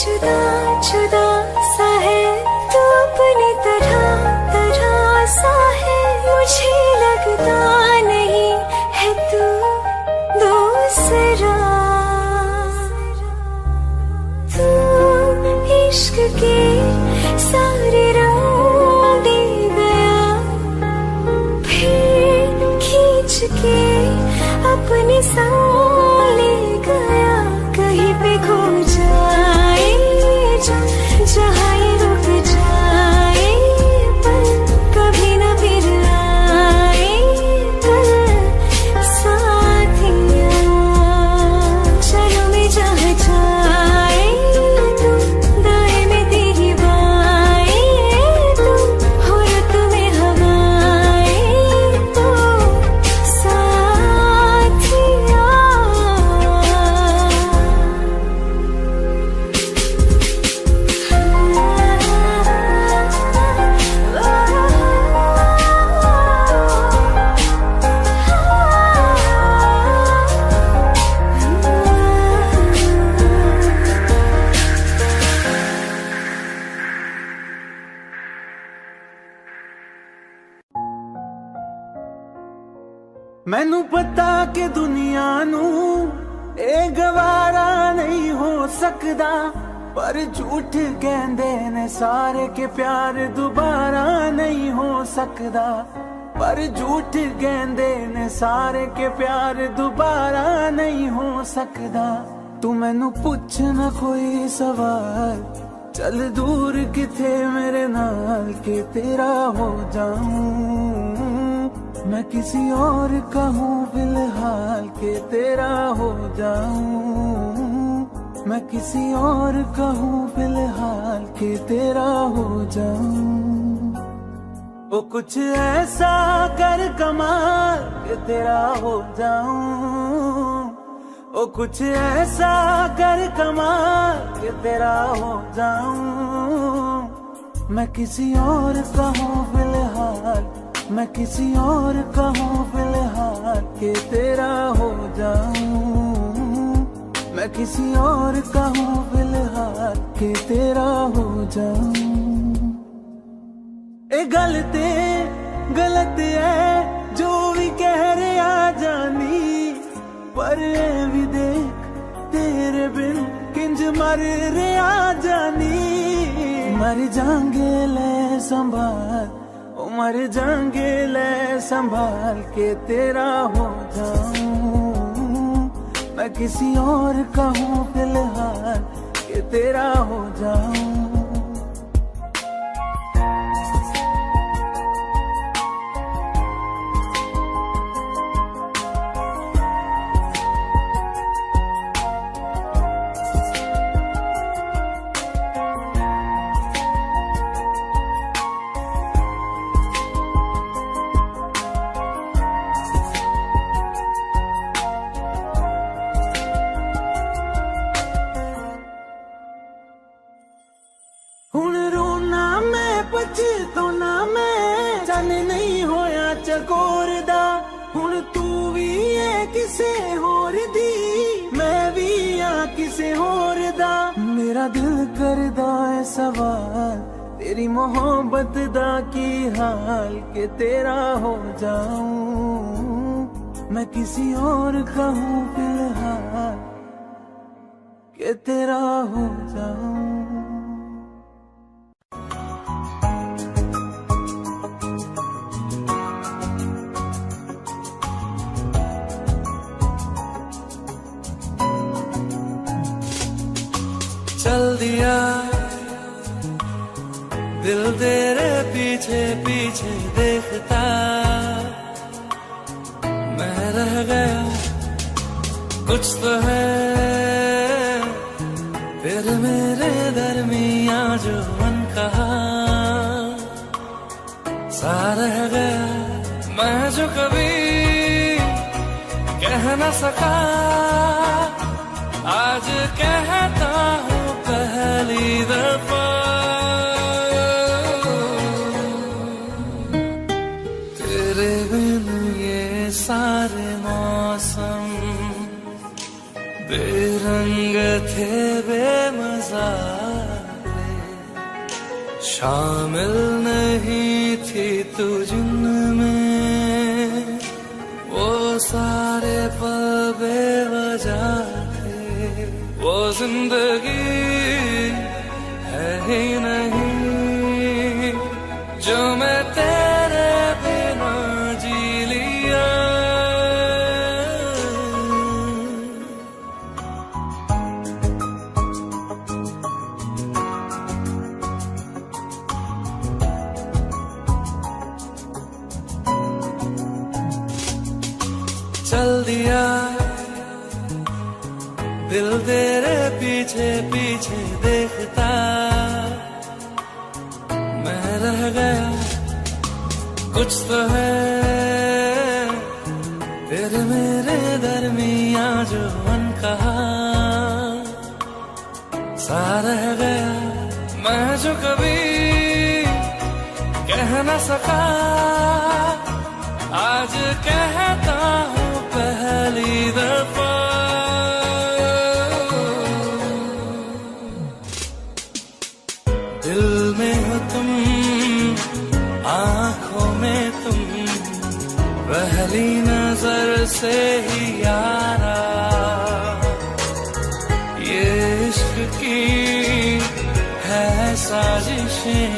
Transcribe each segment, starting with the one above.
जुदा जुदा सा है तू अपनी तरह तरह सा है, मुझे लगता नहीं है तू दूसरा। तू इश्क के सारे रंग दे गया, फिर खींच के अपने संग ले गया। कहीं पे खो जाए जहाँ ये रुक जाए, पर कभी न फिर आए कल साथिया। चलो मैं जहाँ जाए तू, दाएं में तेरी बाएं तू, हो रुत में हवाएं तो साथिया। मैनू पता कि दुनिया नू ए गवारा नहीं हो सकदा, पर झूठ कहंदे ने सारे के प्यार दोबारा नहीं हो सकदा। पर झूठ कहंदे ने सारे के प्यार दोबारा नहीं हो सकदा। तू मैनू पुछ ना कोई सवाल, चल दूर किथे मेरे नाल के तेरा हो जाऊं। मैं किसी और का हूँ फिलहाल के तेरा हो जाऊं। मैं किसी और का हूँ फिलहाल के तेरा हो जाऊं। ओ कुछ ऐसा कर कमाल के तेरा हो जाऊं। ओ कुछ ऐसा कर कमाल के तेरा हो जाऊं। मैं किसी और का हूँ फिलहाल, मैं किसी और का हूँ फिलहाल के तेरा हो जाऊं। मैं किसी और का हूँ फिलहाल के तेरा हो जाऊं। ए गलत है जो भी कह रहे आ जानी, पर ए भी देख तेरे बिन किंज मर रहे आ जानी। मर जाएंगे ले संभाल, मर जाएंगे ले संभाल के तेरा हो जाऊं। मैं किसी और का हूँ फिलहाल के तेरा हो जाऊं। मेरा दिल करदा है सवाल, तेरी मोहब्बत दा की हाल के तेरा हो जाऊं। मैं किसी और का हूँ फिलहाल के तेरा हो जाऊं। चल दिया दिल तेरे पीछे पीछे देखता, मैं रह गया कुछ तो है फिर मेरे दरमिया जो मन कहा सा रह गया। मैं जो कभी कह न सका आज कहता हूँ पहली दफा। तेरे बिन ये सारे मौसम बेरंग थे बेमजा। शामिल नहीं थी तू जिनमें, वो सारे पल बेवजह थे। वो जिंदगी है ही नहीं जो मैं तेरे बिना जी लिया। चल दिया दिल तेरे पीछे पीछे देखता, मैं रह गया कुछ तो है तेरे मेरे दरमियां जो अनकहा सा रह गया। मैं जो कभी कह न सका आज कहता हूँ पहली दफा। दिल में हो तुम, आंखों में तुम, पहली नजर से ही यारा। ये इश्क की है साजिशें,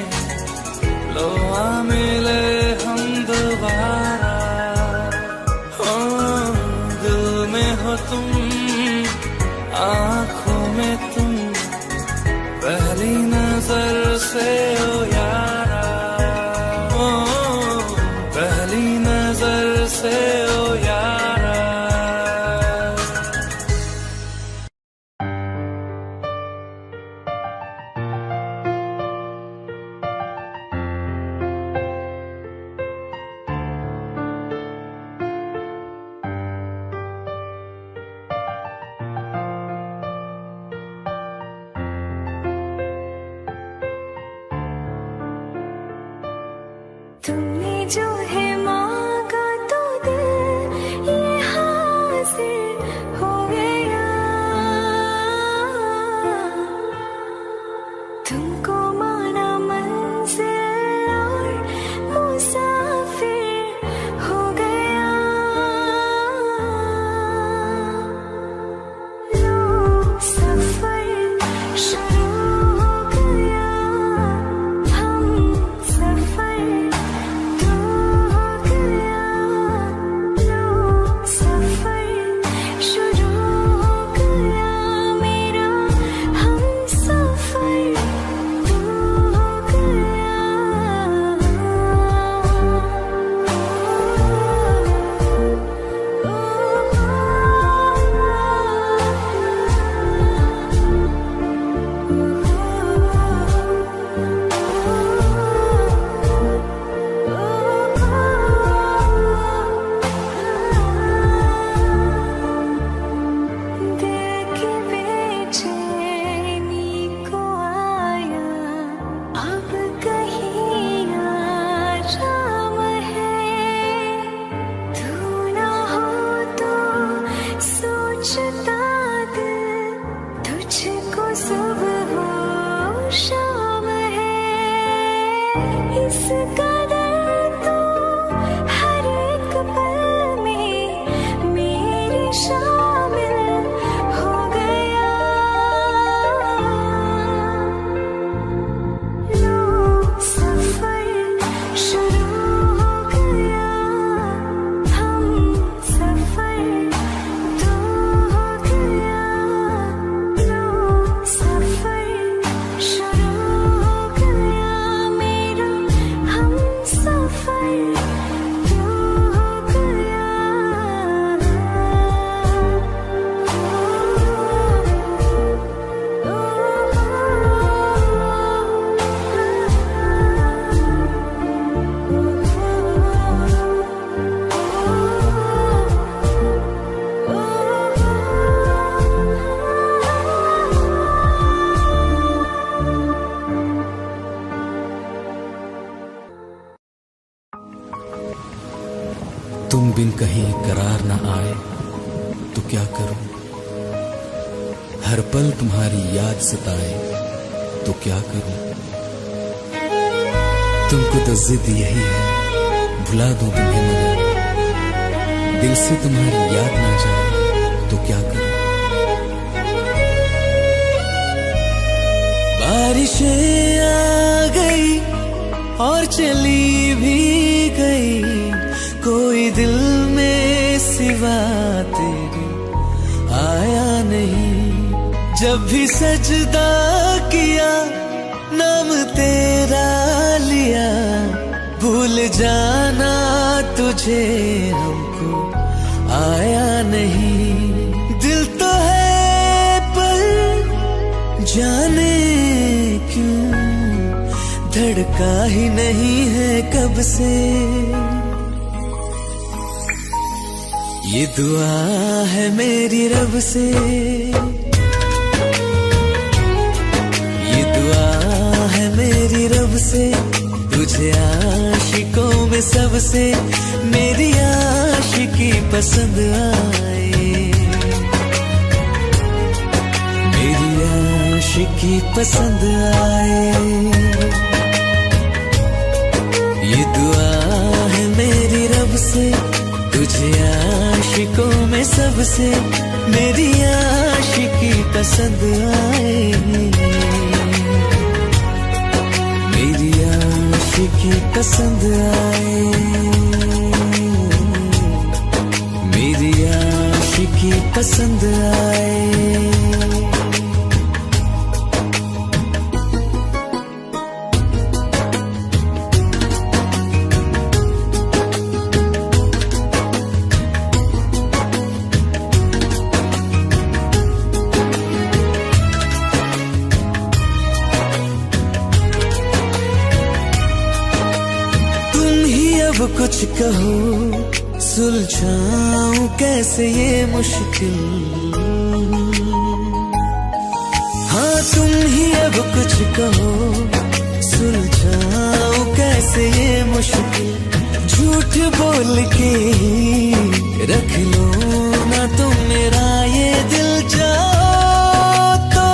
लो आ मिले हम दोबारा। दिल में हो तुम, आंखों में तुम, पहली नजर से ओ यारा। पहली नजर से ओ यारा। तुमने जो है मांगा तो दिल ये हासिल हो गया। तुमको माना मंजिल और मुसाफिर हो गया। लो सफर शुरू हो गया, हम सफर तुम बिन कहीं करार न आए तो क्या करूं, हर पल तुम्हारी याद सताए तो क्या करूं। तुमको तो जिद यही है भुला दूं तुम्हें, मगर दिल से तुम्हारी याद ना जाए तो क्या करूं। बारिशें आ गई और चली भी गई, कोई दिल में सिवा तेरे आया नहीं। जब भी सजदा किया नाम तेरा लिया, भूल जाना तुझे हमको आया नहीं। दिल तो है पर जाने क्यों धड़का ही नहीं है कब से। ये दुआ है मेरी रब से, ये दुआ है मेरी रब से, तुझे आशिकों में सबसे मेरी आशिकी पसंद आए, मेरी आशिकी पसंद आए। ये दुआ है मेरी रब से, तुझे आशिकों में सबसे मेरी आशिकी पसंद आए, मेरी आशिकी पसंद आए, मेरी आशिकी पसंद आए। कुछ कहो सुलझाऊं कैसे ये मुश्किल, हाँ तुम ही अब कुछ कहो सुलझाऊं कैसे ये मुश्किल। झूठ बोल के रख लो ना तुम मेरा ये दिल, जाओ तो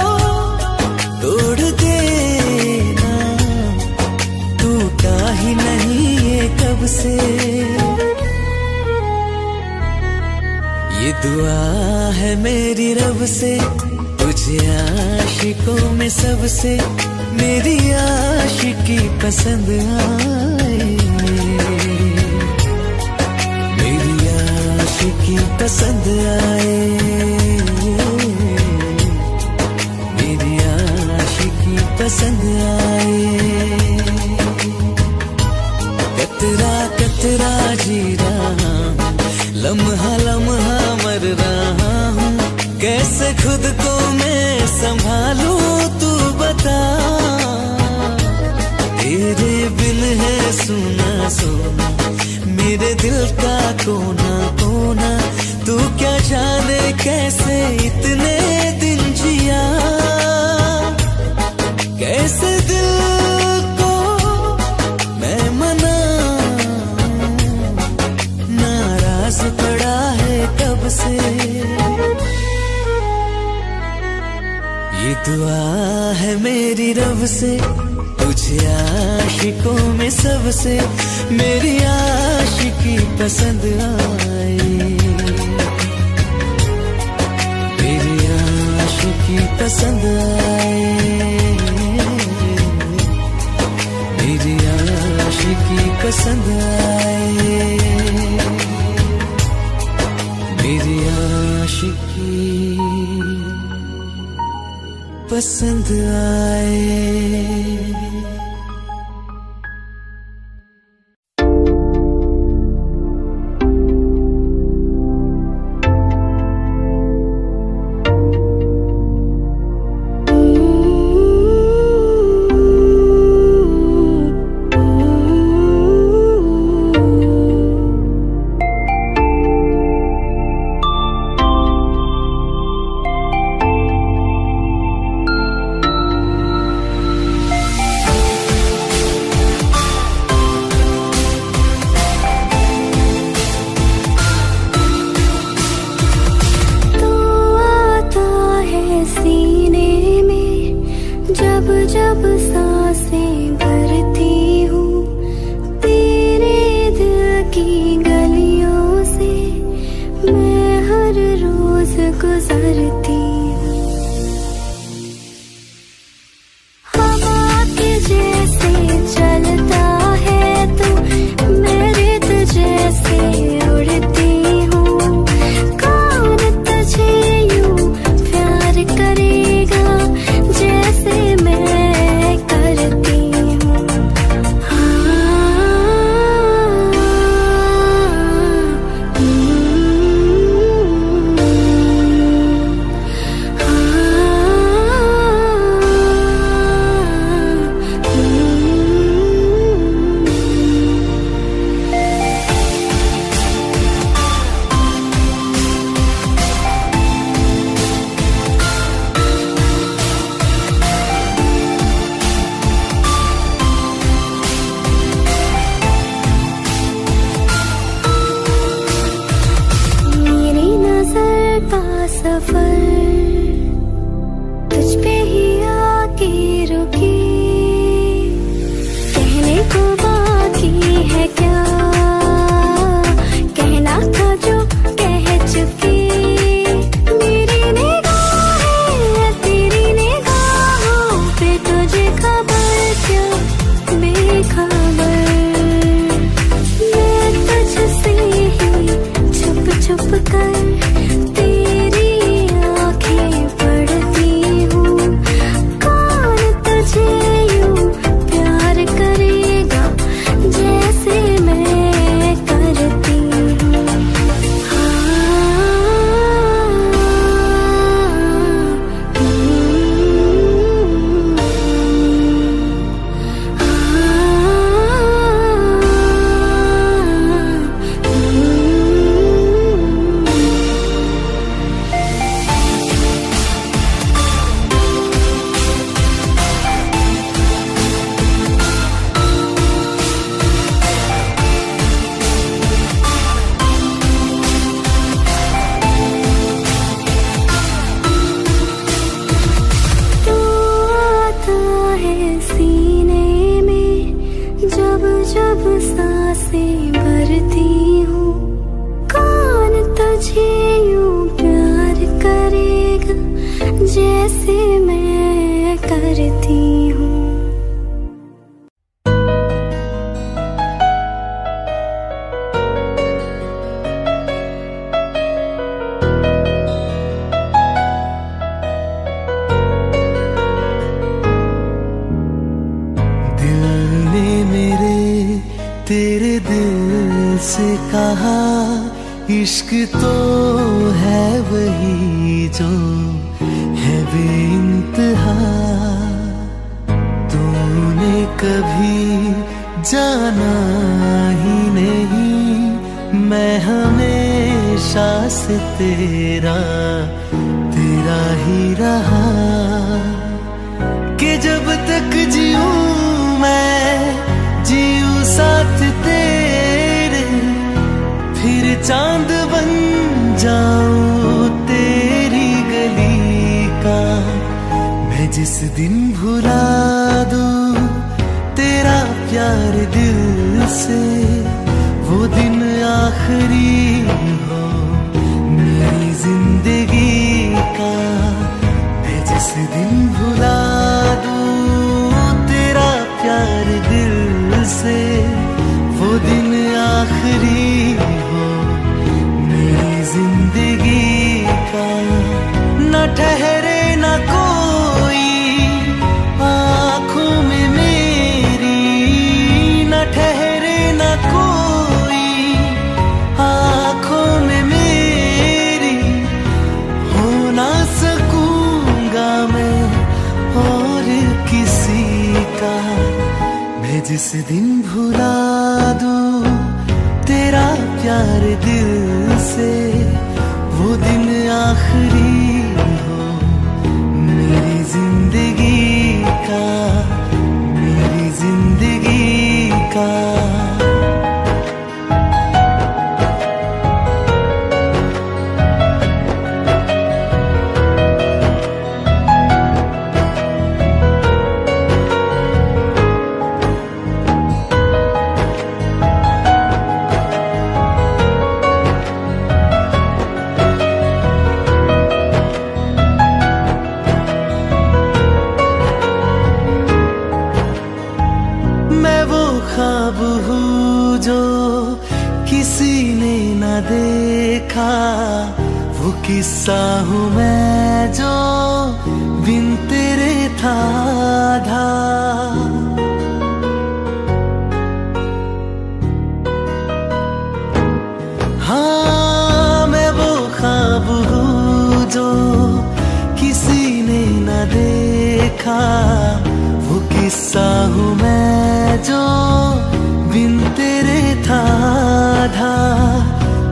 तोड़ देना, टूटा ही नहीं कब से। ये दुआ है मेरी रब से, तुझे आशिकों में सबसे मेरी आशिकी पसंद आए, मेरी आशिकी पसंद आए, मेरी आशिकी पसंद आए। कतरा कतरा जी रहा हूँ, लम्हा लम्हा मर रहा हूँ, कैसे खुद को मैं संभालूं तू बता। तेरे बिन है सुना सोना मेरे दिल का कोना कोना, तू क्या जाने कैसे इतने दिन जिया, कैसे दिल पड़ा है कब से। ये दुआ है मेरी रब से, तुझे आशिकों में सबसे मेरी आशिकी पसंद आए, मेरी आशिकी पसंद आए, मेरी आशिकी पसंद आए, मेरी आशिकी पसंद आए। जब जब सांसें भरती हूँ खबर क्या बेखबर, मैं तुझसे ही छुप छुप कर तेरी आंखें पढ़ती हूँ। कौन तुझे यूं प्यार करेगा जैसे मैं करती हूँ। जब सांसें भरती हूँ, कौन तुझे यूं प्यार करेगा जैसे मैं करती हूँ। तेरे दिल से कहा इश्क तो है वही जो है बेइंतहा। तूने कभी जाना ही नहीं, मैं हमेशा से तेरा ही रहा। कि जब तक जीऊं मैं जीऊं साथ तेरे, फिर चांद बन जाऊं तेरी गली का। मैं जिस दिन भुला दूं तेरा प्यार दिल से, वो दिन आखिरी हो मेरी जिंदगी का। मैं जिस दिन भुला दूं तेरा प्यार दिल से, वो दिन आखिरी हो मेरी जिंदगी का। न ठहरे न कोई आँखों में मेरी, न ठहरे न कोई आँखों में मेरी। हो ना सकूंगा मैं और किसी का। मैं जिस दिन भुला दूं तेरा प्यार दिल से, वो दिन आखिरी हो मेरी जिंदगी का, मेरी जिंदगी का। ख्वाब हूँ जो किसी ने न देखा, वो किस्सा हूँ मैं जो बिन तेरे था आधा। हाँ मैं वो ख्वाब हूँ जो किसी ने न देखा, वो किस्सा हूँ मैं जो बिन तेरे था आधा।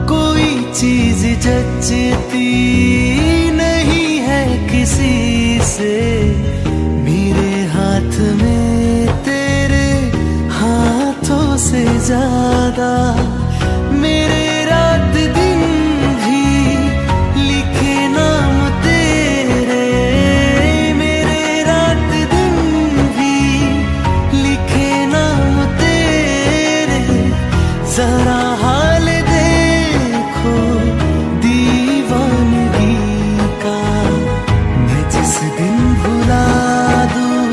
कोई चीज जचती नहीं है किसी से, मेरे हाथ में तेरे हाथों से ज्यादा। मेरे रात दिन भी लिखे नाम तेरे, मेरे रात दिन भी लिखे नाम तेरे। जरा हाल देखो दीवानगी का। मैं जिस दिन भुला दूं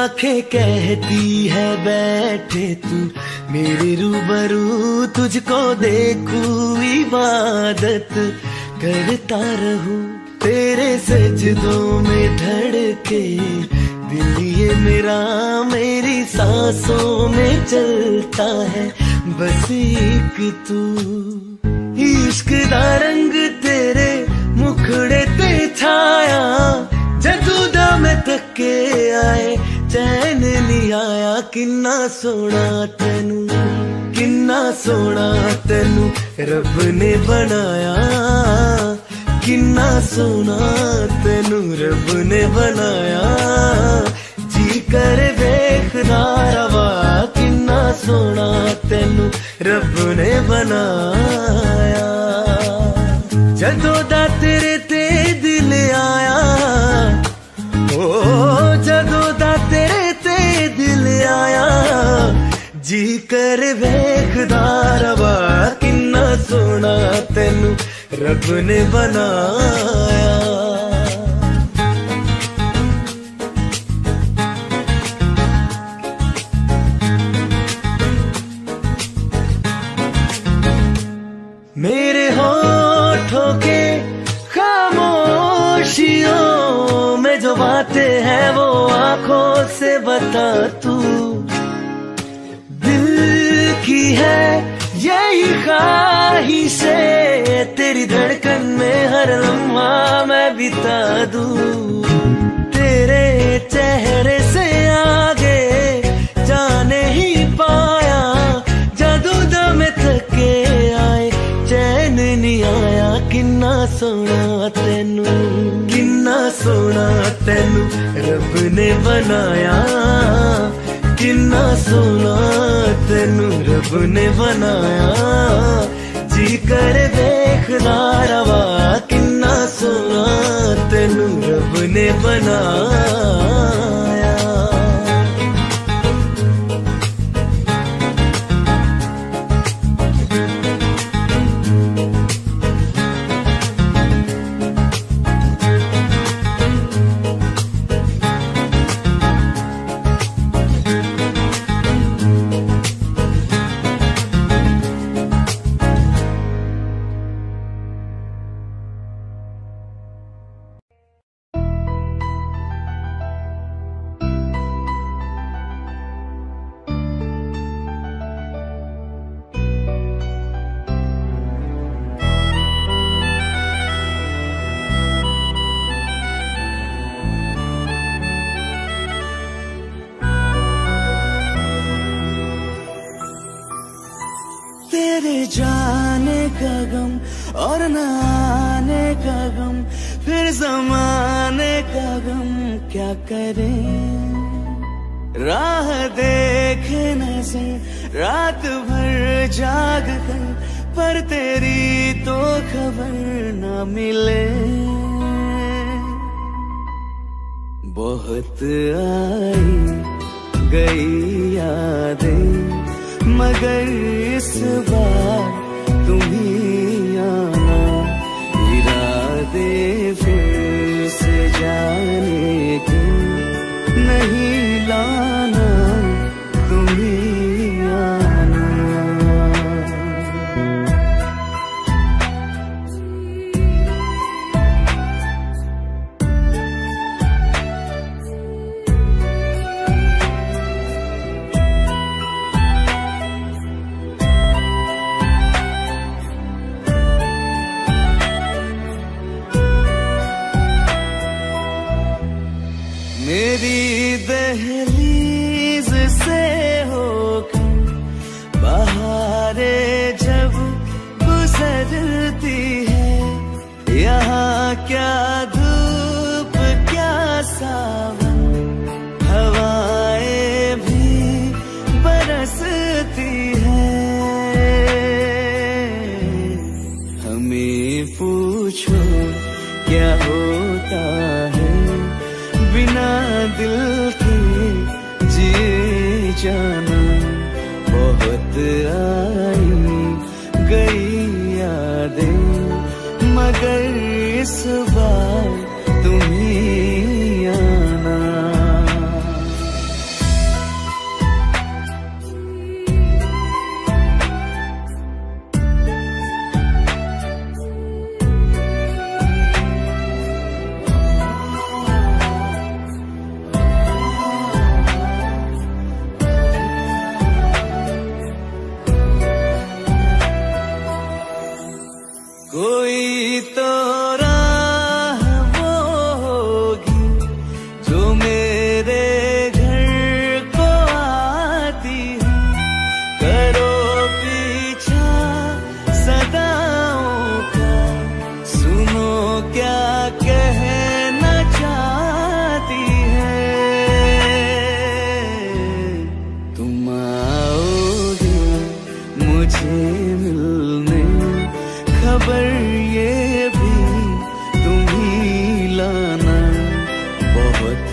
आंखें कहती है बैठे तू मेरे रूबरू, तुझको देखूं इबादत करता रहूं, तेरे सजदों में धड़के दिल ये मेरा, मेरी सांसों में चलता है बस एक तू। इश्क दा रंग तेरे मुखड़े ते छाया, जदू दा मैं थके आए चैन नहीं आया, किन्ना सोना तेनू, किन्ना सोना तेनू रब ने बनाया, किन्ना सोना तेनू रब ने बनाया, जी कर वेखदा रवा, किन्ना सोना तेनू रब ने बनाया। जदों दा तेरे ते दिल आया, ओ जदों दा तेरे ते दिल आया, जी कर वेखदा रवा, किन्ना सोना तेनू रब ने बनाया। मेरे होठों के खामोशियों में जो बातें हैं वो आंखों से बता तू, दिल की है यही ख्वाहिशें, तेरी धड़कन में हर लम्हा मैं बिता दूं, तेरे चेहरे से आगे जाने ही पाया, जादू दा मैं थके आए चैन नहीं आया, किन्ना सोना तेनू, किन्ना सोना तेनू रब ने बनाया, किन्ना सोना तेनू रब ने बनाया, जी कर देखना रवा, किन्ना सोना तेनू रब ने बनाया। तेरे जाने का गम और न आने का गम, फिर ज़माने का गम क्या करें, राह देखे नजर रात भर जाग कर, पर तेरी तो खबर न मिले। बहुत आई गई यादें मगर इस बार तुम ही आना, इरादे फिर से जाने के नहीं लाना, तुम ही आना। मेरी दहलीज से होकर बहारें जब गुजरती है, यहाँ क्या धूप क्या सावन, हवाएं भी बरसती है। हमें पूछो क्या होता है बिना दिल के जिए जाना, बहुत आई गई यादें मगर इस बार तुम ही आना।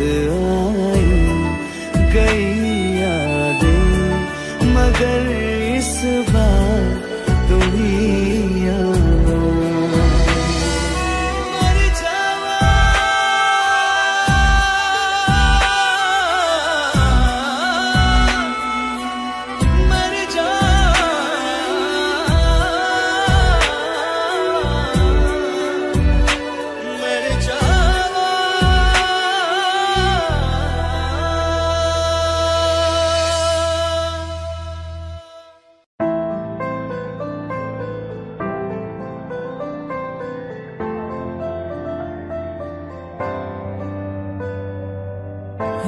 आई गई यादें, मगर इस बार तुम ही आना।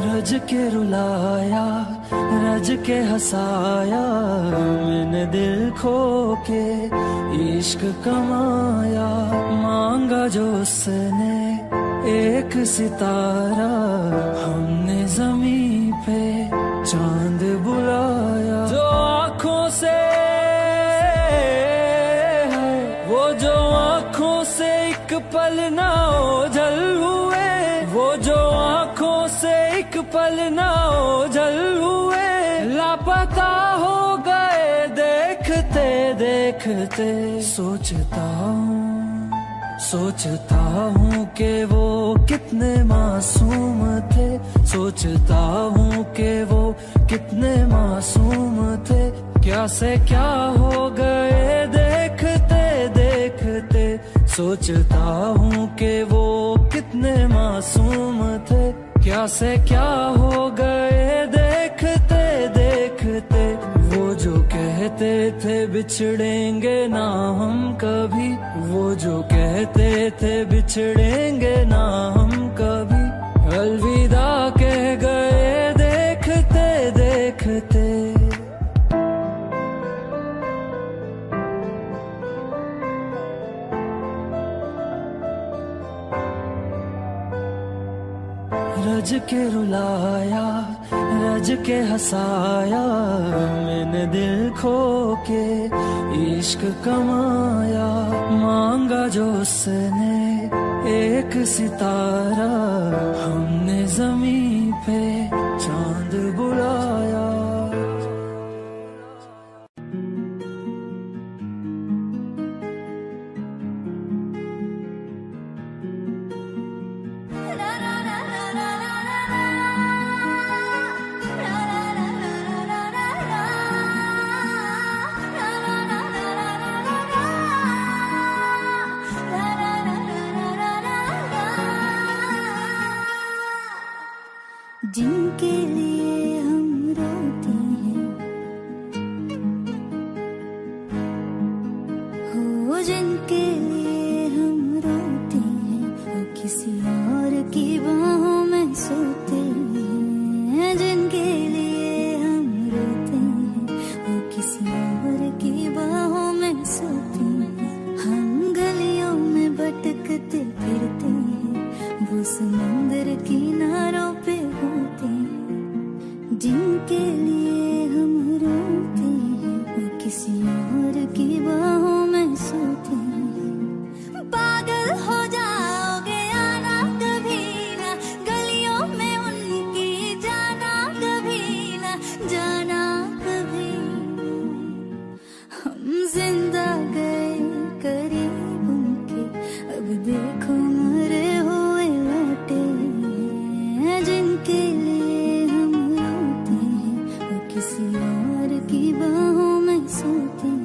रज के रुलाया, रज के हंसाया, मैंने दिल खो के इश्क कमाया। मांगा जो उसने एक सितारा, हमने जमीन पे चांद बुलाया। जो आँखों से वो जो आँखों से एक पल ना ओझल हुए, वो जो आँखों से एक पल ना ओझल हुए, लापता हो गए देखते देखते। सोचता हूँ कि वो कितने मासूम थे, सोचता हूँ कि वो कितने मासूम थे। क्या से क्या हो गए देखते देखते। सोचता हूँ कि वो कितने मासूम थे, क्या से क्या हो गए देखते देखते। वो जो कहते थे बिछड़ेंगे ना हम कभी, वो जो कहते थे बिछड़ेंगे ना हम कभी, अलविदा कह गए देखते देखते। रज के रुलाया, रज के हंसाया, मैंने दिल खो के इश्क कमाया। मांगा जो उसने एक सितारा, हमने जमीन पे चांद बुलाया। जिनके लिए हम रोते हैं, हो जिनके लिए हम रोते हैं, वो किसी और की बाहों में सोते हैं। जिनके लिए हम रोते हैं, वो किसी और की बाहों में सोते हैं। हम गलियों में भटकते फिरते हैं, वो समंदर किनारों पे होते हैं। जिनके लिए हम रोते हैं, वो किसी और की बाहों में सोते हैं। पागल हो जाओगे आना कभी ना, गलियों में उनकी जाना कभी ना, जाना कभी। हम जिंदा गए करीब उनके, अब देखो मरे हुए लौटे हैं। जिनके लिए हम रोते हैं, वो किसी और की बाहों में सोते हैं।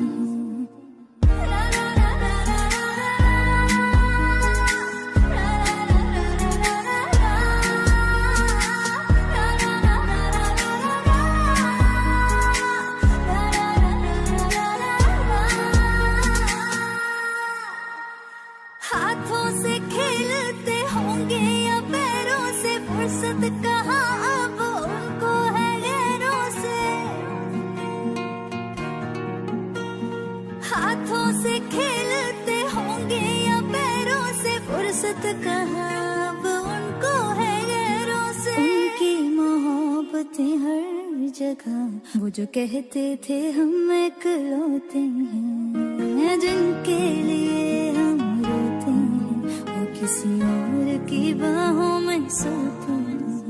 हाथों से खेलते होंगे या पैरों से, फुर्सत कहाँ अब उनको है गैरों से। हाथों से खेलते होंगे या पैरों से, फुर्सत कहाँ अब उनको है गैरों से। उनकी मोहब्बतें हर जगह, वो जो कहते थे हम इकलौते हैं। जिनके लिए हम रोते हैं, वो किसी और की बाहों में सोते हैं।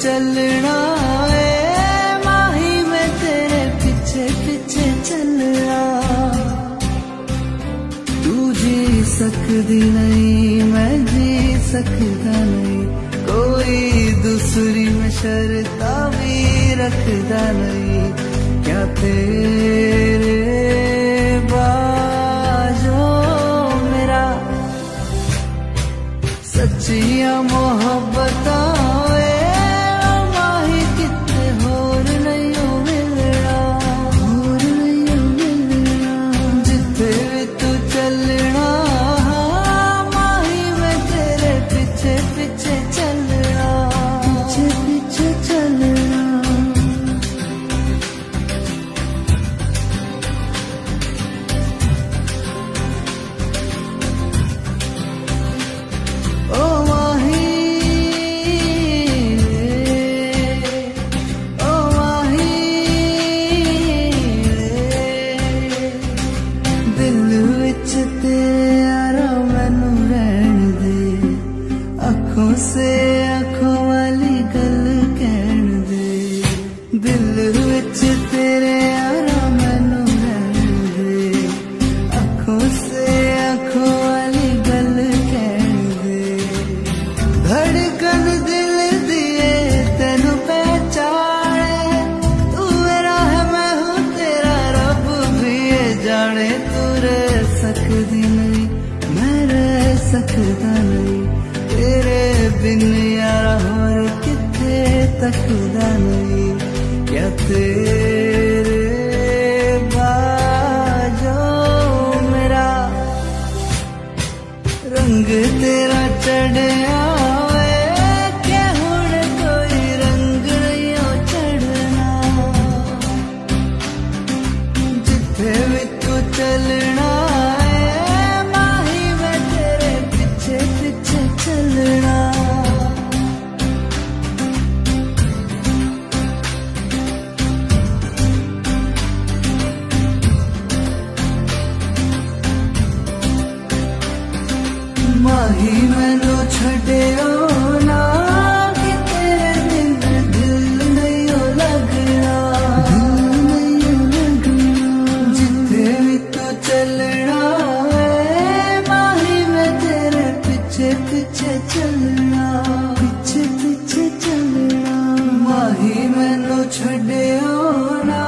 चलना है माही, मैं तेरे पीछे पीछे चलना। तू जी सकती नहीं, मैं जी सकता नहीं, कोई दूसरी में शर्ता भी रखता नहीं। क्या तेरे बाजों मेरा सच्चिया मोहब्बत माही, कितने होर नहीं हो मिलना, होर नहीं हो मिलना। जिथे भी तू चलना माही, मैं तेरे पीछे पीछे चलना, पीछे पीछे चलना। से आँखों वाली गल कहन दे, दिल विच तेरे यारा मैनू रहन दे। आँखों से आँखों वाली गल कहन दे, धड़कन दिल दिए तेनू पहचाने। तू मेरा है मैं हूँ तेरा, रब भी ये जाने। तू रह सकती नहीं, मैं रह सकता नहीं, तेरे बिन यारा होर किथे तकदा नहीं। क्या तेरे बाजों मेरा रंग तेरा चढ़या के हुण कोई रंग नहीं हो चढ़ना। जिथे भी तू चलना माही, मैं तेरे पीछे पीछे चलना। माही मैनू छड्डियो ना, कि तेरे बिन दिल नहीं हो लगना, दिल नहीं हो लगना। जिथे भी तू चलना है माही, मैं तेरे पीछे पीछे चलना, पीछे पीछे चलना। माही मैनू छड्डियो ना,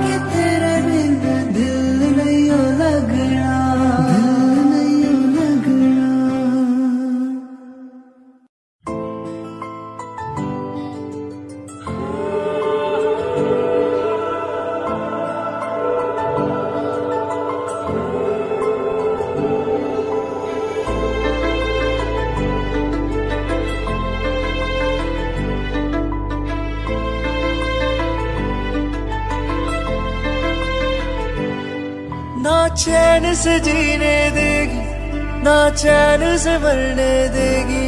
कि तेरे बिन दिल नहीं हो लगना, दिल नहीं हो लगना। ना चैन से जीने देगी, ना चैन से मरने देगी,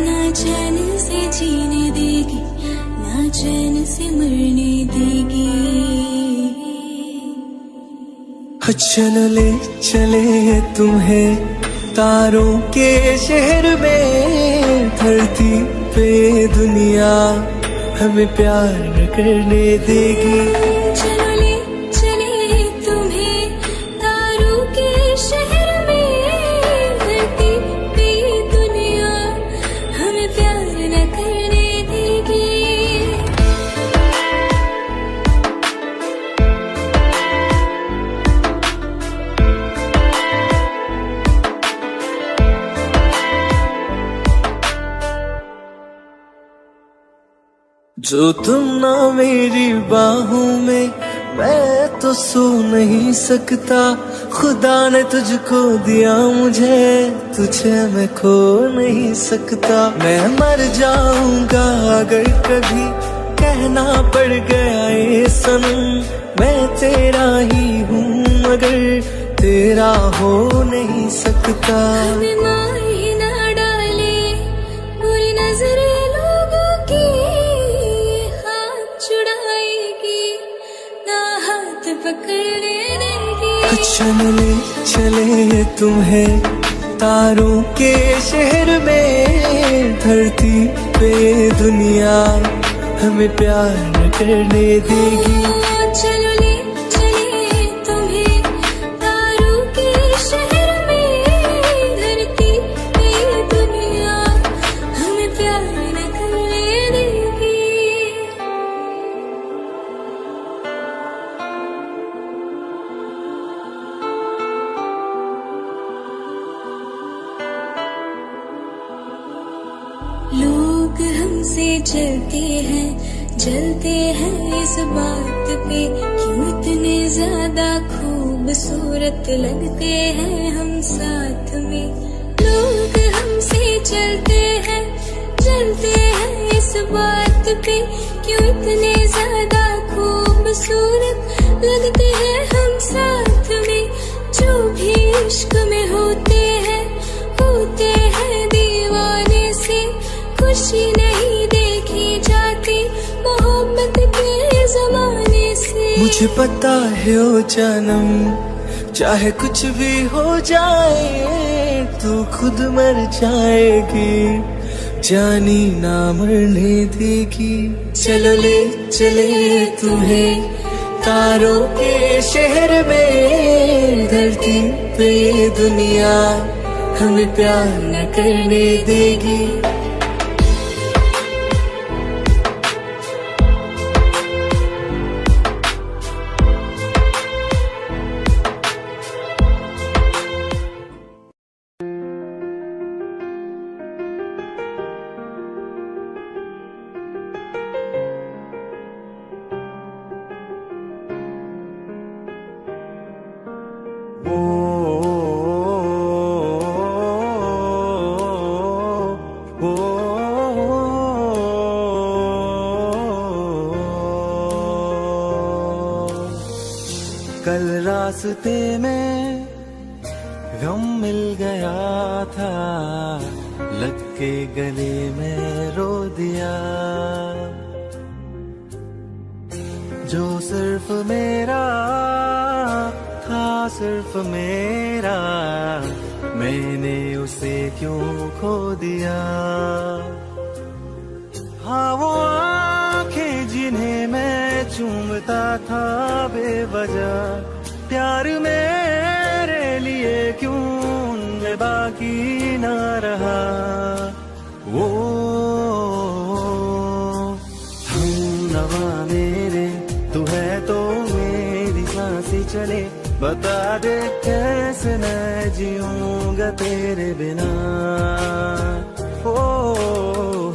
ना चैन से जीने देगी, ना चैन से मरने देगी। चलो ले चले तुम्हें तारों के शहर में, धरती पे दुनिया हमें प्यार न करने देगी। चलो ले चले तुम्हें तारों के शहर में, धरती पे दुनिया हमें प्यार न करने देगी। जो तुम ना मेरी बाहों में, मैं तो सो नहीं सकता। खुदा ने तुझको दिया मुझे, तुझे मैं खो नहीं सकता। मैं मर जाऊंगा अगर कभी कहना पड़ गया ये सनम, मैं तेरा ही हूँ मगर तेरा हो नहीं सकता। हमें माही ना डाले बुरी नजरें लोगों की, हाथ छुड़ाएगी ना हाथ पकड़ने देगी। चले चले तुम्हें तारों के शहर में धरती पे दुनिया हमें प्यार न करने देगी। चलो ले चले तुम्हें तारों के शहर में, धरती पे दुनिया हमें प्यार न करने देगी। लोग हमसे जलते हैं इस बात पे, क्यों इतने ज्यादा खूबसूरत लगते हैं हम साथ में। लोग हमसे जलते हैं इस बात पे, क्यों इतने ज्यादा खूबसूरत लगते हैं हम साथ में। जो भी इश्क में होते हैं दीवाने से, खुशी नहीं देखी जाती मोहब्बत के जमाने से। मुझे पता है ओ जानम, चाहे कुछ भी हो जाए तू खुद मर जाएगी, जानी ना मरने देगी। चलो ले चले तुम्हें तारों के शहर में, धरती पे दुनिया हमें प्यार न करने देगी। कल रास्ते में गम मिल गया था, लग के गले में रो दिया। जो सिर्फ मेरा था, सिर्फ मेरा, मैंने उसे क्यों खो दिया। हाँ वो आंखें जिन्हें मैं चूमता था बेवजह, प्यार मेरे लिए क्यों उनमें बाकी ना रहा। वो हमनवा मेरे, तू है तो मेरी सांसें चले, बता दे कैसे मैं जीऊंगा तेरे बिना। ओ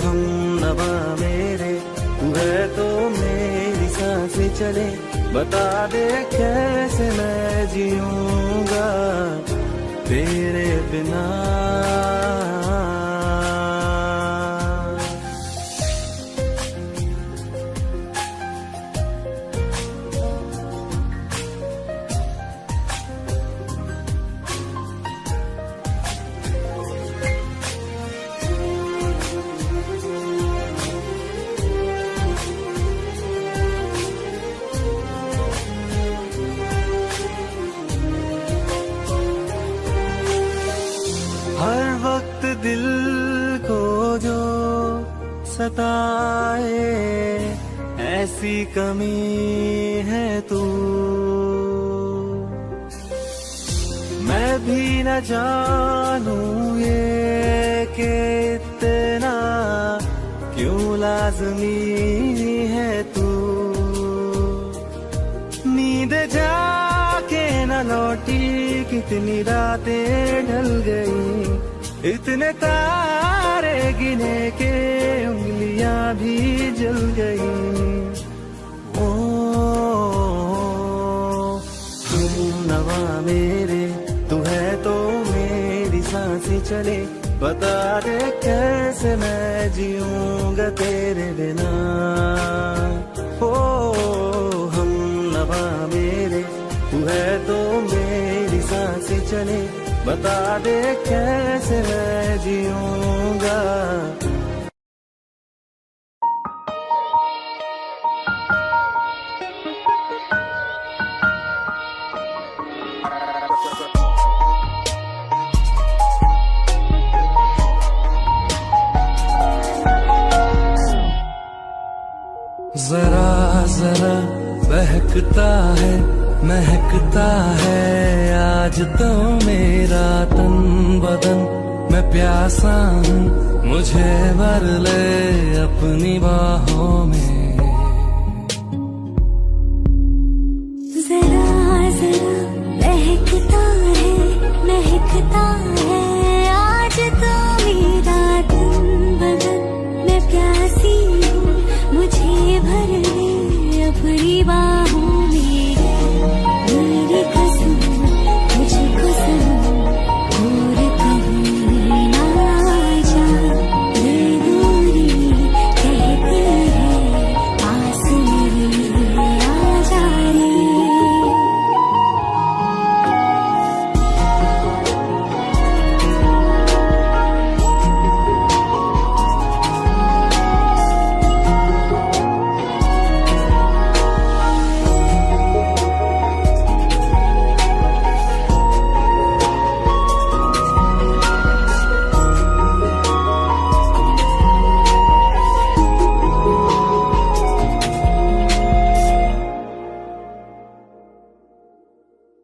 हमनवा मेरे, तू है तो मेरी सांसें चले, बता दे कैसे मैं जीऊंगा तेरे बिना। हर वक्त दिल को जो सताए, ऐसी कमी है तू। मैं भी न जानूं ये कि इतना क्यों लाज़मी है तू। नींद जाके न लौटी, कितनी रातें ढल गई, इतने तारे गिने के उंगलियां भी जल गई। ओ हमनवा मेरे, तू है तो मेरी सांसें चले, बता दे कैसे मैं जीऊंगा तेरे बिना। ओ हमनवा मेरे, तू है तो मेरी सांसें चले, बता दे कैसे मैं जीऊंगा। बहकता है महकता है आज तो मेरा तन बदन, मैं प्यासा हूँ मुझे भर ले अपनी बाहों में। जरा जरा बहकता है महकता है आज तो मेरा तन बदन, मैं प्यासी हूँ मुझे भर ले अपनी बाहों में। मेरी कसम तुझको सनम और कभी ना जा, ये दूरी कहती है पास मेरे आ जा रे।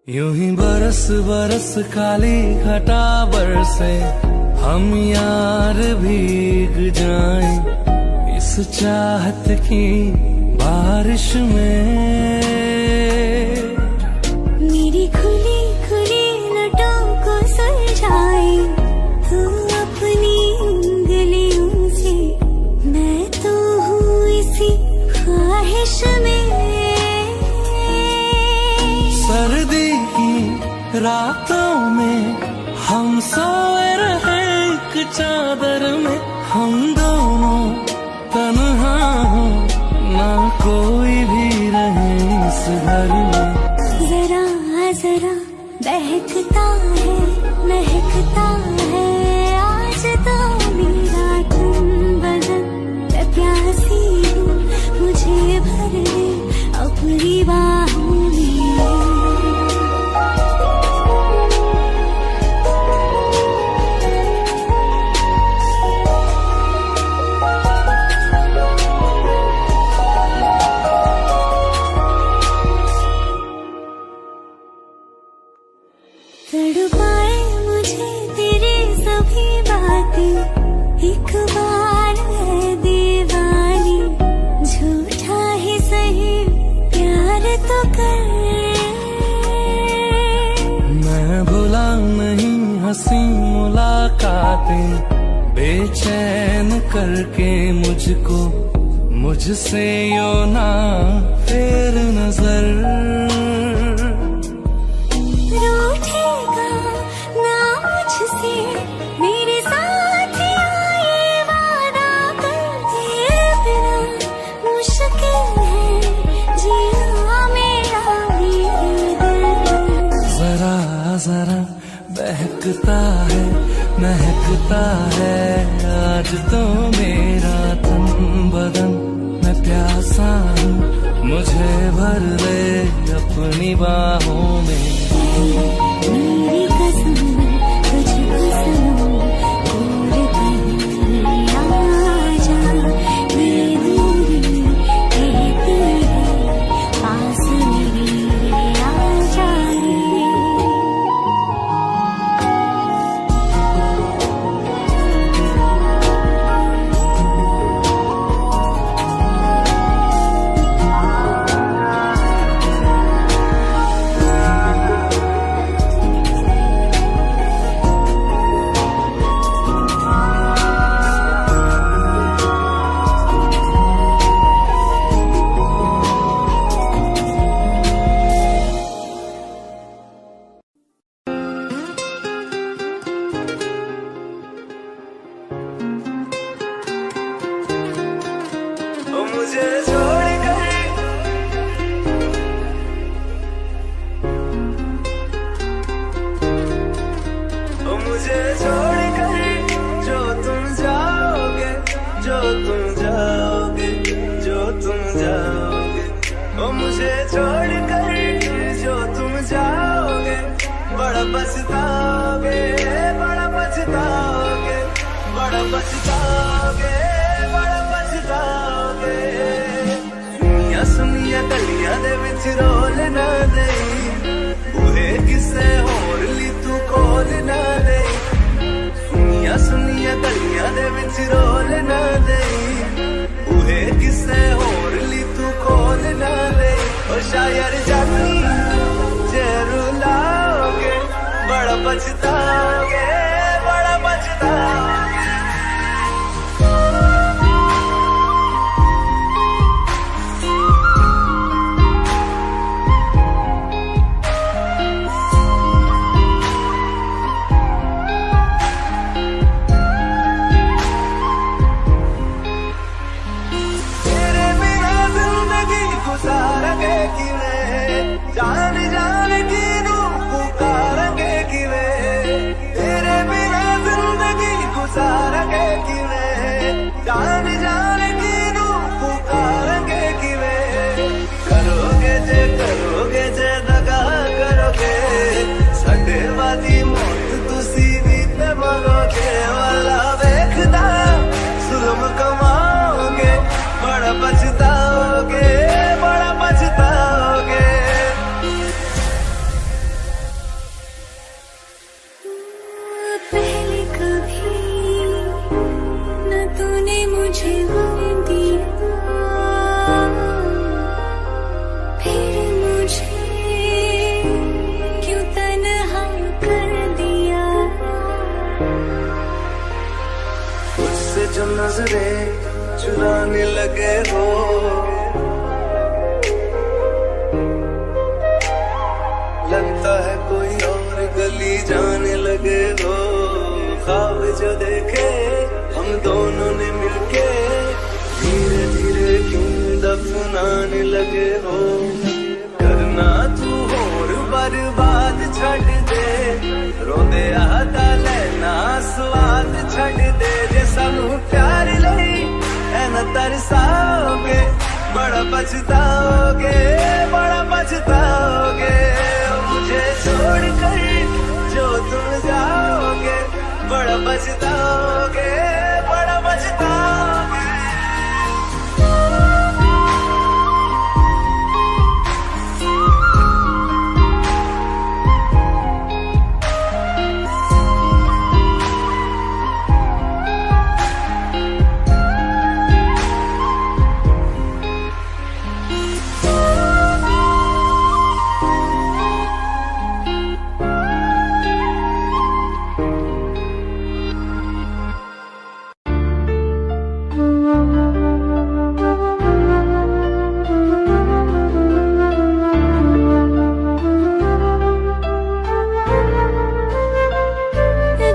यूं ही बरस बरस काली घटा बरसे, हम यार भीग जाएं इस चाहत की बारिश में। मेरी खुली खुली लटों को सुलझाए तू अपनी उंगलियों से, मैं तो हूँ इसी ख्वाहिश में। सर्दी की रातों में हम सोए रहे एक चादर में, हम दोनों तन्हा हो ना कोई भी रहे इस घर में। जरा जरा बहकता है महकता है आज तो मेरा तन बदन, मैं प्यासी हूँ मुझे भर ले अपनी बाहों में। तड़पाए मुझे तेरी सभी बातें, एक बार है दीवानी, झूठा ही सही प्यार तो कर। मैं भुला नहीं हंसी मुलाकातें, बेचैन करके मुझको मुझसे यो ना फेर नजर। रूठेगा ना मुझसे मेरे साथ ये वादा कर, तेरे बिना मुश्किल है जीना मेरा भी दिल। जरा जरा बहकता है महकता है आज तो मेरा तन बदन, मैं प्यासा हूँ मुझे भर ले अपनी बाहों में। मेरी कसम तुझको सनम और कभी ना जा, ये दूरी कहती है पास मेरे आ जा रे। मुझे छोड़कर मुझे छोड़कर जो तुम जाओगे, जो तुम जाओगे, जो तुम जाओगे, ओ मुझे छोड़कर जो तुम जाओगे, बड़ा पछताओगे, बड़ा पछताओगे, बड़ा पछताओगे, बड़ा पछताओगे। सुनिया सुनिया गलियां दे विच विच रोल ना दई, बूहे किसे होर ली तू खोल ना दई, सुनिया सुनिया गलियां दे विच रोल ना दई, बूहे किसे होर ली तू खोल ना दई। ओ शायर जानी जे रुलाओगे बड़ा पछताओगे, बड़ा पछताओगे। जान जान की नू पुकारेंगे किवे, तेरे बिना जिंदगी गुजारेंगे किवे, जान जान की नू पुकारेंगे किवे। करोगे जे दगा करोगे, साडे वादी मौत तुसी भी ते मरोगे। वाला वेखदा जुल्म कमाओगे, बड़ा पछताओगे, बड़ा पछताओगे। पहले कभी न तूने मुझे गम दिया, फिर मुझे क्यों तन्हा कर दिया। मुझसे जो नजरें चुराने लगे हो, लगता है कोई और गली जाने लगे हो। ख्वाब जो देखे हम दोनों ने मिलके, धीरे धीरे क्यों दफनाने लगे हो। करना तू होर बर्बाद छड़ दे, रोंदे आता लेना स्वाद छड़ दे। जे सानू प्यार लई ऐना तरसाओगे, बड़ा पछताओगे, बड़ा पछताओगे। मुझे छोड़ कर जो तुम जाओगे, बड़ा पछताओगे, बड़ा पछताओगे।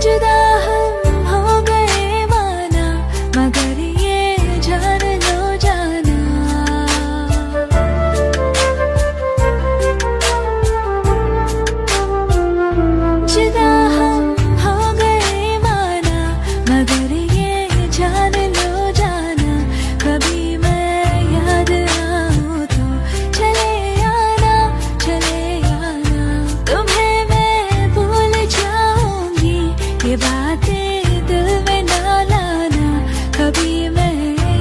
जुदा हम हो गए माना, मगर ये जान लो जाना। जुदा हम हो गए माना, मगर ये जान लो जाना। कभी मैं याद आऊं तो चले आना, चले आना। तुम्हें मैं भूल जाऊंगी, ये बातें दिल में ना लाना। कभी मैं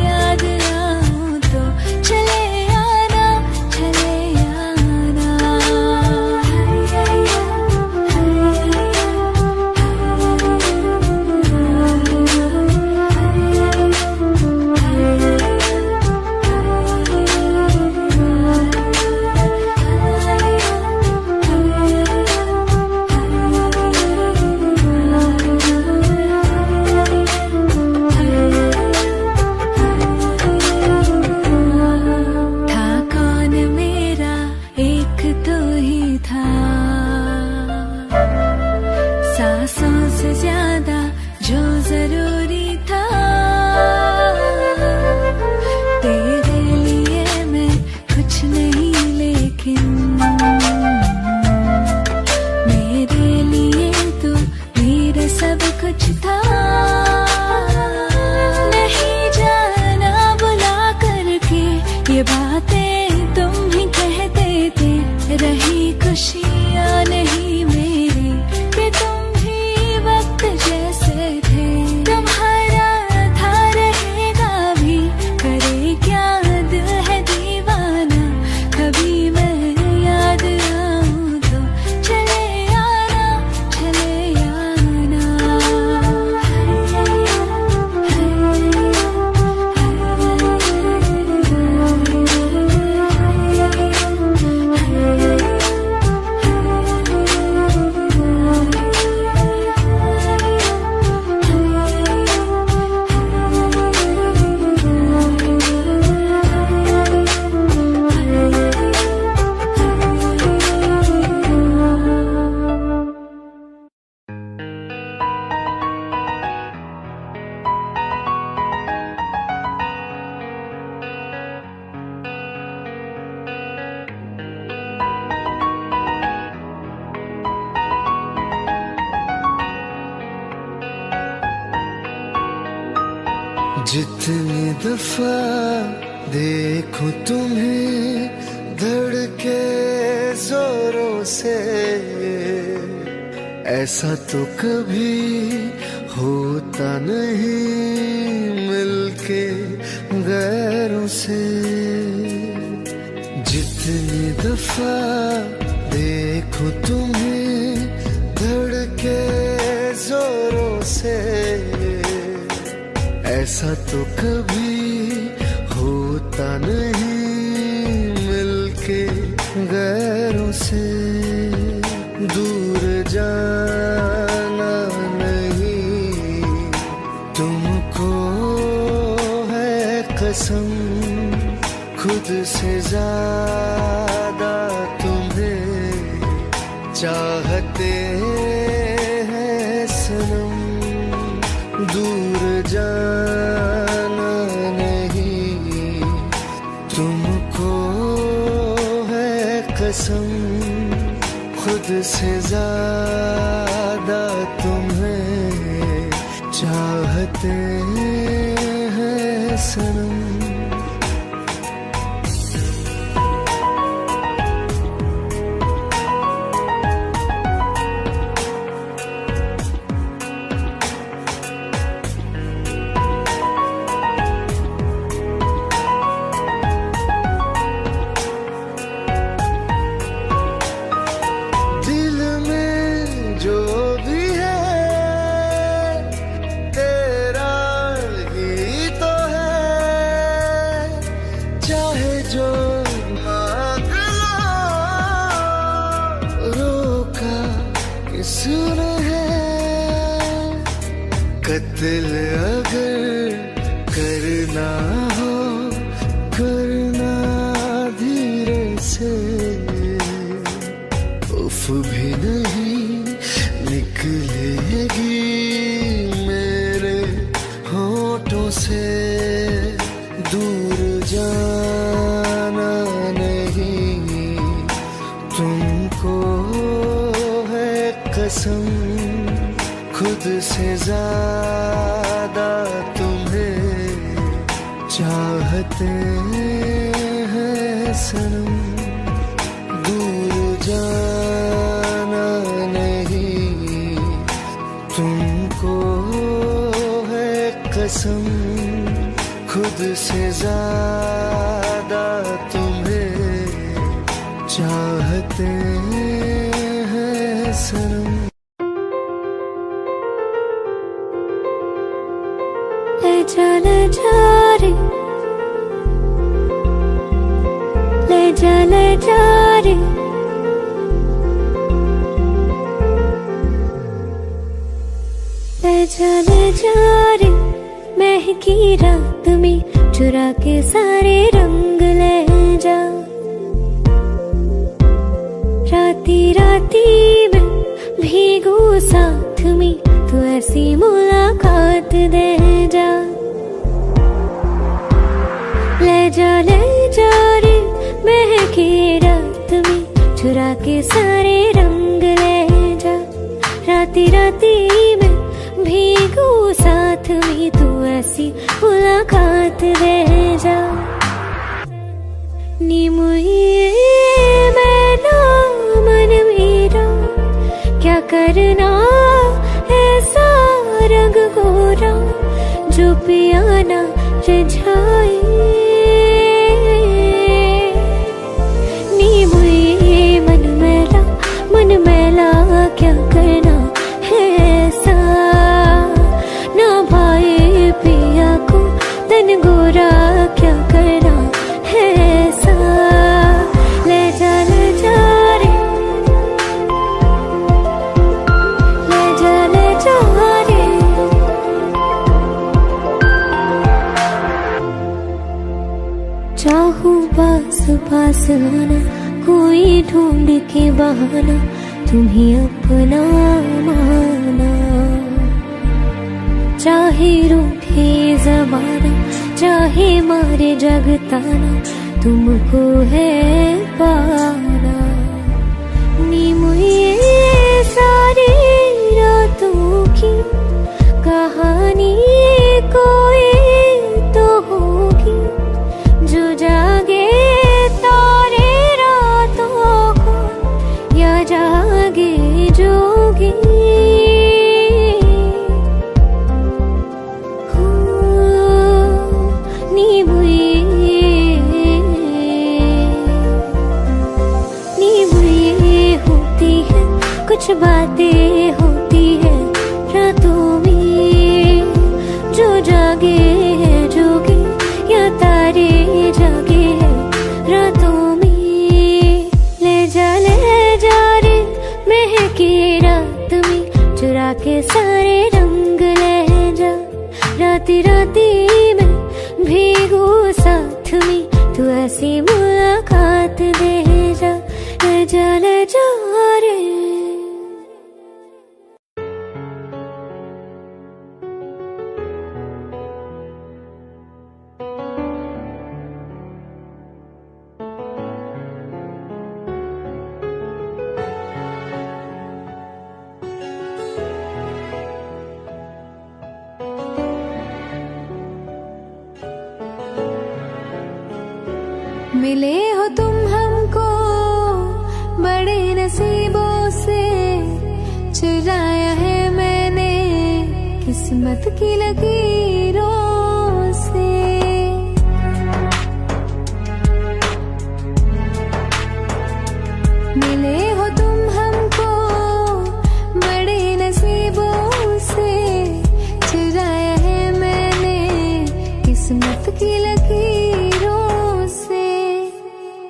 याद आऊं तो चले आना, चले आना। जितनी दफा देखूं तुम्हें धड़के जोरों से, ऐसा तो कभी होता नहीं मिलके गैरों से। जितनी दफा देखूं तुम्हें धड़के जोरों से, ऐसा तो कभी होता नहीं मिलके गैरों से। दूर जाना नहीं तुमको है कसम, खुद से ज्यादा तुम्हें चाहते हैं सनम। दूर जाना नहीं तुमको है कसम, खुद से ज्यादा तुम्हें चाहते हैं सनम। दिल अगर करना हो करना धीरे से, उफ भी नहीं निकलेगी मेरे होठों से। दूर जाना नहीं तुमको है कसम, खुद से ज्यादा तुम्हें चाहते हैं सनम। दूर जाना नहीं तुमको है कसम, खुद से ज्यादा तुम्हें चाहते हैं सनम। ले जा रे, ले जा रे, ले जा रे, महकी रात में चुरा के सारे रंग ले जा। राती राती में भीगू साथ में, तू ऐसी मुलाकात दे जा। ले जा रे, महकी रात में चुरा के सारे रंग ले जा। राती राती में भीगू साथ में, तू ऐसी मुलाकात दे जा। नी मुझे मैना मन मेरा क्या करना ऐसा रंग गोरा, जो पियाना रिझाए। नी मुझे मन मैला क्या करना है ऐसा, ना भाई पिया को तन गोरा क्या करना है ऐसा। ले जा रे, ले जा रे। चाहूं पास पास आना, कोई ढूंढ के बहाना, तुम्हें अपना माना। चाहे रूठे ज़माना, चाहे मारे जगताना, तुमको है पाना। नी मुझे सारी रातों की कहानी कोई तू ऐसी मुलाकात दे जा, ले जा रे। मिले हो तुम हमको बड़े नसीबों से, चुराया है मैंने किस्मत की लकीरों से। मिले हो तुम हमको बड़े नसीबों से, चुराया है मैंने किस्मत की लकीरों से।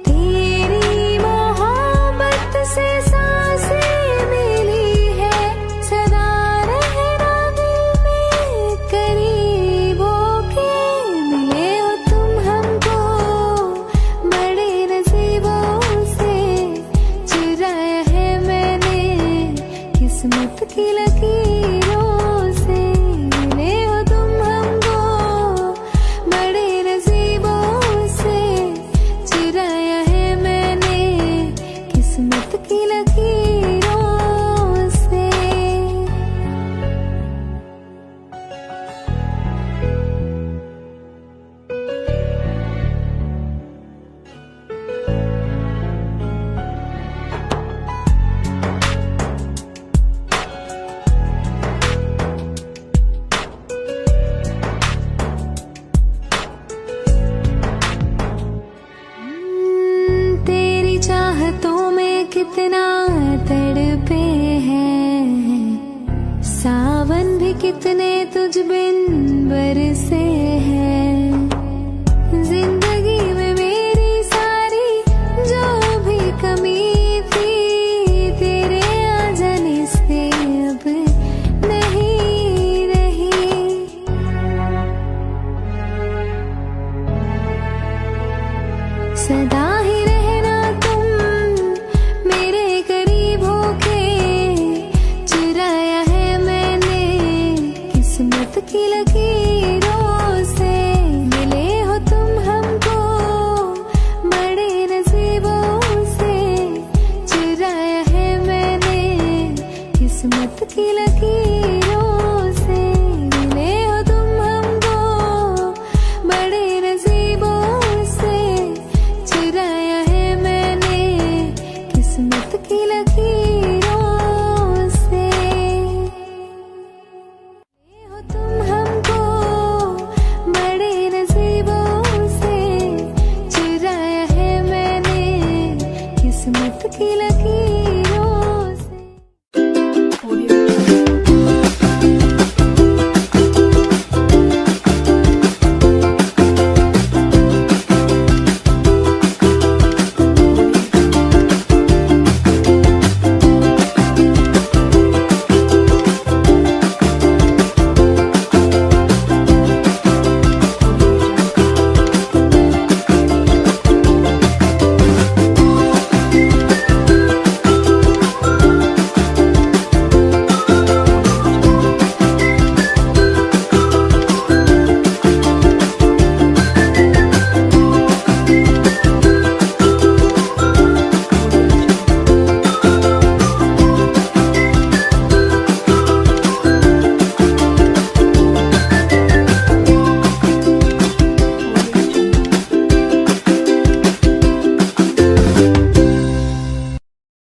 तेरी मोहब्बत से सांसें मिली है, सदा रहना दिल में करीब होके। मिले हो तुम हमको बड़े नसीबों से, चुराया है मैंने किस्मत की लकीरों से। मिले हो तुम हमको बड़े नसीबों से, चुराया है मैंने किस्मत की लकीरों से। तेरी चाहतों में कितना तड़पे हैं, सावन भी कितने तुझ बिन बरसे हैं। जिंदगी में मेरी सारी जो भी कमी थी, तेरे आ जाने से अब नहीं रही। सदा ही रहना तुम मेरे करीब होके, चुराया है मैंने किस्मत की लकीर